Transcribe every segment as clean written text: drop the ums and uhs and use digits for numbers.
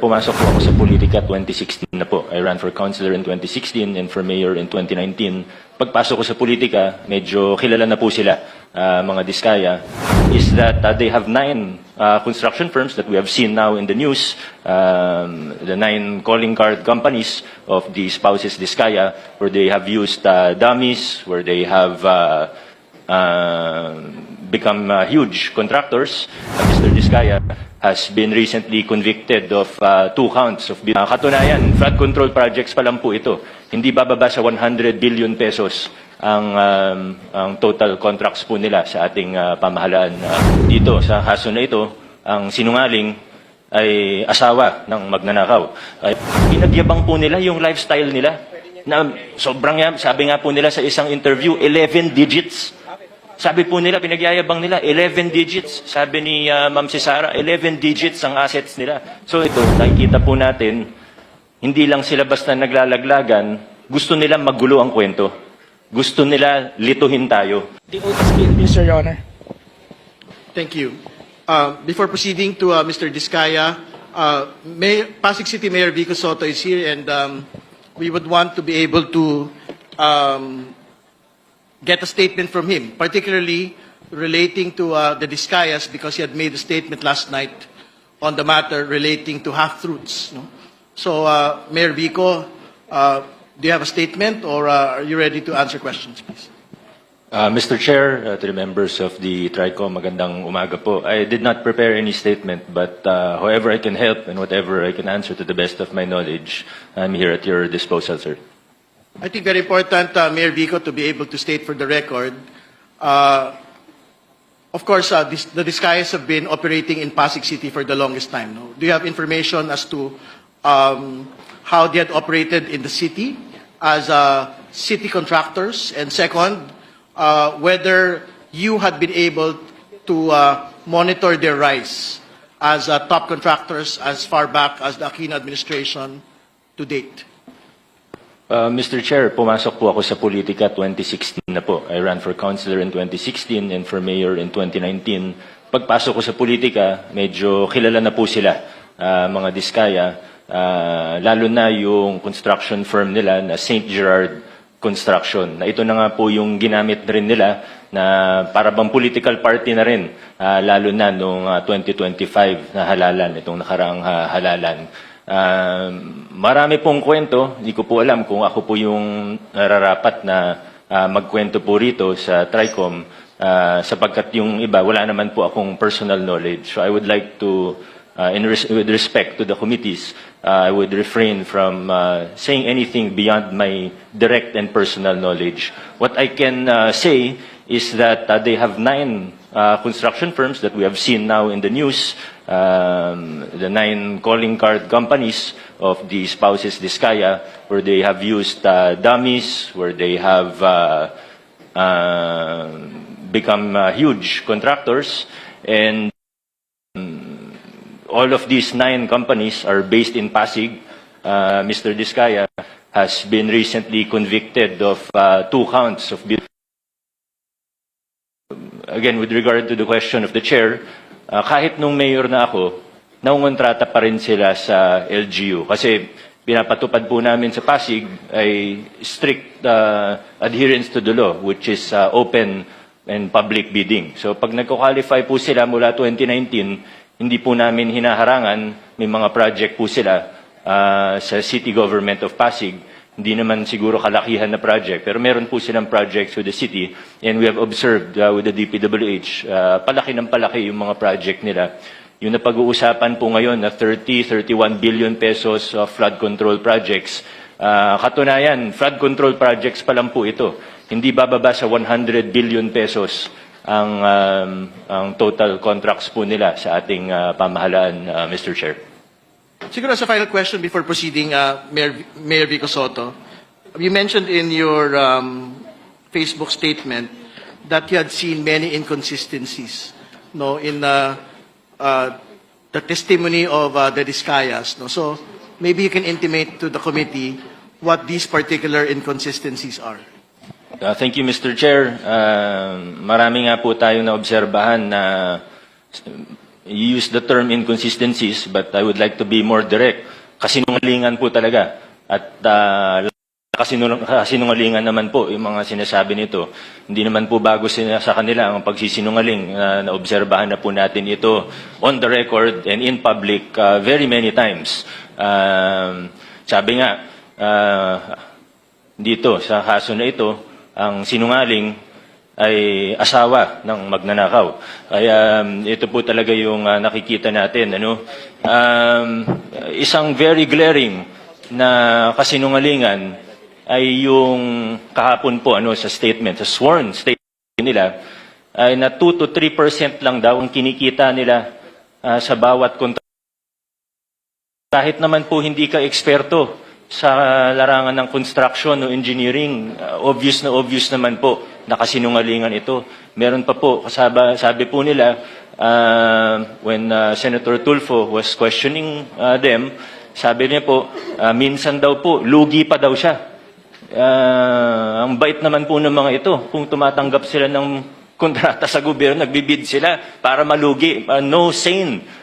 Pumasok po ako sa politika 2016 na po. I ran for councilor in 2016 and for mayor in 2019. Pagpasok ko sa politika, medyo kilala na po sila, mga Diskaya, is that they have 9 construction firms that we have seen now in the news, the 9 calling card companies of the spouses Diskaya, where they have used dummies, where they have become huge contractors. Mr. Diskaya has been recently convicted of 2 counts of katunayan, flood control projects pa lang po ito. Hindi bababa sa 100 billion pesos ang total contracts po nila sa ating pamahalaan. Dito sa kaso na ito, ang sinungaling ay asawa ng magnanakaw. Pinagyabang po nila yung lifestyle nila na sobrang, sabi nga po nila sa isang interview, 11 digits. Sabi po nila, pinagyayabang nila, 11 digits. Sabi ni Ma'am Cesara, 11 digits ang assets nila. So ito, nakikita po natin, hindi lang sila basta naglalaglagan, gusto nila magulo ang kwento. Gusto nila lituhin tayo. The oath is being used, Your Honor. Thank you. Before proceeding to Mr. Diskaya, Pasig City Mayor Vico Soto is here, and we would want to be able to get a statement from him, particularly relating to the Diskayas, because he had made a statement last night on the matter relating to half-truths. No? So, Mayor Vico, do you have a statement, or are you ready to answer questions, please? Mr. Chair, to the members of the TRICOM, magandang umaga po. I did not prepare any statement, but however I can help and whatever I can answer to the best of my knowledge, I'm here at your disposal, sir. I think very important, Mayor Vico, to be able to state for the record. Of course, the Diskayas have been operating in Pasig City for the longest time. No? Do you have information as to how they had operated in the city as city contractors? And second, whether you had been able to monitor their rise as top contractors as far back as the Aquino administration to date? Mr. Chair, pumasok po ako sa politika 2016 na po. I ran for councilor in 2016 and for mayor in 2019. Pagpasok ko sa politika, medyo kilala na po sila, mga Diskaya, lalo na yung construction firm nila na St. Gerard Construction. Na ito na nga po yung ginamit na rin nila na para bang political party na rin, lalo na noong 2025 na halalan, itong nakaraang halalan. Marami pong kwento, hindi ko po alam kung ako po yung nararapat na magkwento po rito sa TRICOM, sapagkat yung iba, wala naman po akong personal knowledge. So I would like to, with respect to the committees, I would refrain from saying anything beyond my direct and personal knowledge. What I can say is that they have 9 construction firms that we have seen now in the news, the 9 calling card companies of the spouses Diskaya, where they have used dummies, where they have become huge contractors, and all of these 9 companies are based in Pasig. Mr. Diskaya has been recently convicted of 2 counts of again, with regard to the question of the chair, kahit nung mayor na ako, naungontrata pa rin sila sa LGU. Kasi pinapatupad po namin sa Pasig ay strict adherence to the law, which is open and public bidding. So pag nagko-qualify po sila mula 2019, hindi po namin hinaharangan, may mga project po sila sa city government of Pasig. Hindi naman siguro kalakihan na project, pero meron po silang projects with the city, and we have observed with the DPWH, palaki ng palaki yung mga project nila. Yung napag-uusapan po ngayon na 31 billion pesos of flood control projects, katunayan, flood control projects pa lang po ito. Hindi bababa sa 100 billion pesos ang total contracts po nila sa ating pamahalaan, Mr. Chair. Siguro as a final question before proceeding, Mayor Vico Soto, you mentioned in your Facebook statement that you had seen many inconsistencies, no, in the testimony of the Diskayas. No? So maybe you can intimate to the committee what these particular inconsistencies are. Thank you, Mr. Chair. Marami nga po tayong naobserbahan na you use the term inconsistencies, but I would like to be more direct. Kasinungalingan po talaga. At kasinungalingan naman po yung mga sinasabi nito. Hindi naman po bago sa kanila ang pagsisinungaling. Naobserbahan na po natin ito on the record and in public very many times. Sabi nga, dito sa kaso na ito, ang sinungaling ay asawa ng magnanakaw. Kaya ito po talaga yung nakikita natin. Isang very glaring na kasinungalingan ay yung kahapon po sa statement, sa sworn statement nila, ay na 2 to 3% lang daw ang kinikita nila sa bawat kontrata. Kahit naman po hindi ka eksperto sa larangan ng construction o engineering, obvious naman po na kasinungalingan ito. Meron pa po, sabi po nila, when Senator Tulfo was questioning them, sabi niya po, minsan daw po, lugi pa daw siya. Ang bait naman po ng mga ito, kung tumatanggap sila ng kontrata sa gobyerno, nagbibid sila para malugi. No sane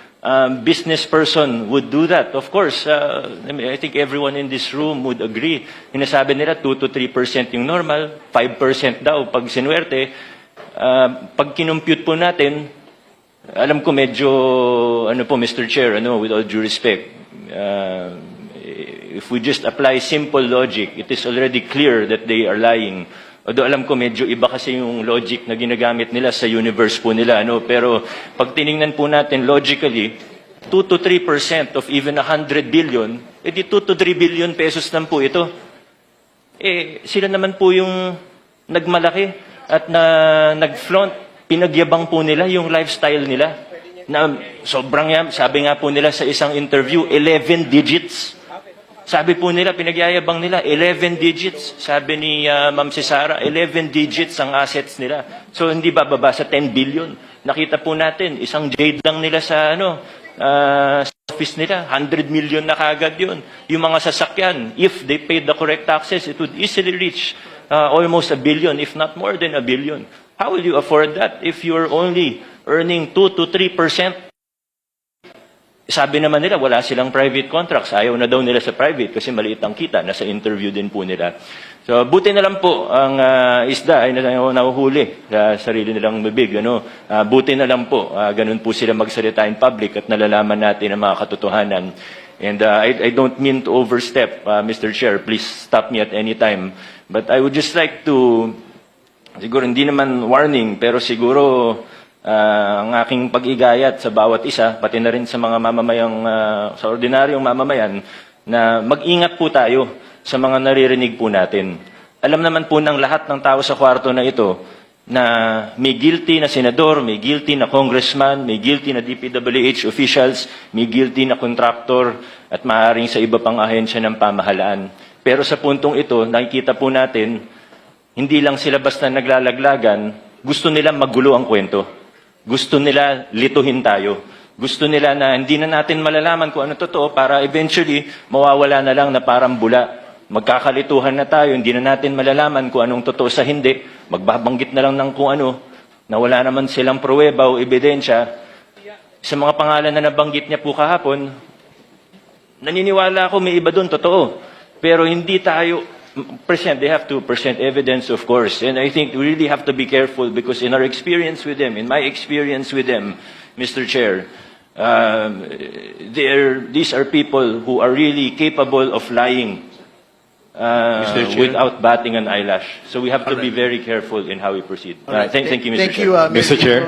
business person would do that. Of course, I think everyone in this room would agree. Hinasabi nila 2 to 3% yung normal, 5% daw pag sinuwerte. Pag kinumpute po natin, alam ko medyo, Mr. Chair, with all due respect, if we just apply simple logic, it is already clear that they are lying. Although alam ko medyo iba kasi yung logic na ginagamit nila sa universe po nila. Pero pag tiningnan po natin logically, 2 to 3% of even 100 billion, edi 2 to 3 billion pesos lang po ito. Sila naman po yung nagmalaki at nag-flaunt, pinagyabang po nila yung lifestyle nila. Na sobrang sabi nga po nila sa isang interview, 11 digits. Sabi po nila, pinagyayabang nila, 11 digits. Sabi ni Ma'am Cesara, 11 digits ang assets nila. So hindi bababa sa 10 billion. Nakita po natin, isang jade lang nila sa sa office nila, 100 million na kagad yun. Yung mga sasakyan, if they paid the correct taxes, it would easily reach almost 1 billion, if not more than 1 billion. How will you afford that if you're only earning 2 to 3%? Sabi naman nila, wala silang private contracts. Ayaw na daw nila sa private kasi maliit ang kita. Nasa interview din po nila. So, buti na lang po ang isda ay nahuhuli sa sarili nilang bibig. Buti na lang po. Ganun po sila magsalita in public at nalalaman natin ang mga katotohanan. And I don't mean to overstep, Mr. Chair. Please stop me at any time. But I would just like to, siguro hindi naman warning, pero siguro ang aking pag-igayat sa bawat isa, pati na rin sa mga mamamayang, sa ordinaryong mamamayan, na mag-ingat po tayo sa mga naririnig po natin. Alam naman po ng lahat ng tao sa kwarto na ito na may guilty na senador, may guilty na congressman, may guilty na DPWH officials, may guilty na contractor at maaaring sa iba pang ahensya ng pamahalaan. Pero sa puntong ito, nakikita po natin, hindi lang sila basta naglalaglagan, gusto nila magulo ang kwento. Gusto nila lituhin tayo. Gusto nila na hindi na natin malalaman kung ano totoo para eventually mawawala na lang na parang bula. Magkakalituhan na tayo, hindi na natin malalaman kung anong totoo sa hindi. Magbabanggit na lang ng kung ano, na wala naman silang pruweba o ebidensya. Sa mga pangalan na nabanggit niya po kahapon, naniniwala ako may iba doon, totoo. Pero hindi tayo they have to present evidence, of course. And I think we really have to be careful because in our experience with them, in my experience with them, Mr. Chair, these are people who are really capable of lying without batting an eyelash. So we have to be very careful in how we proceed. Right. Thank you, Mr. Thank Chair. you, Mr. Chair.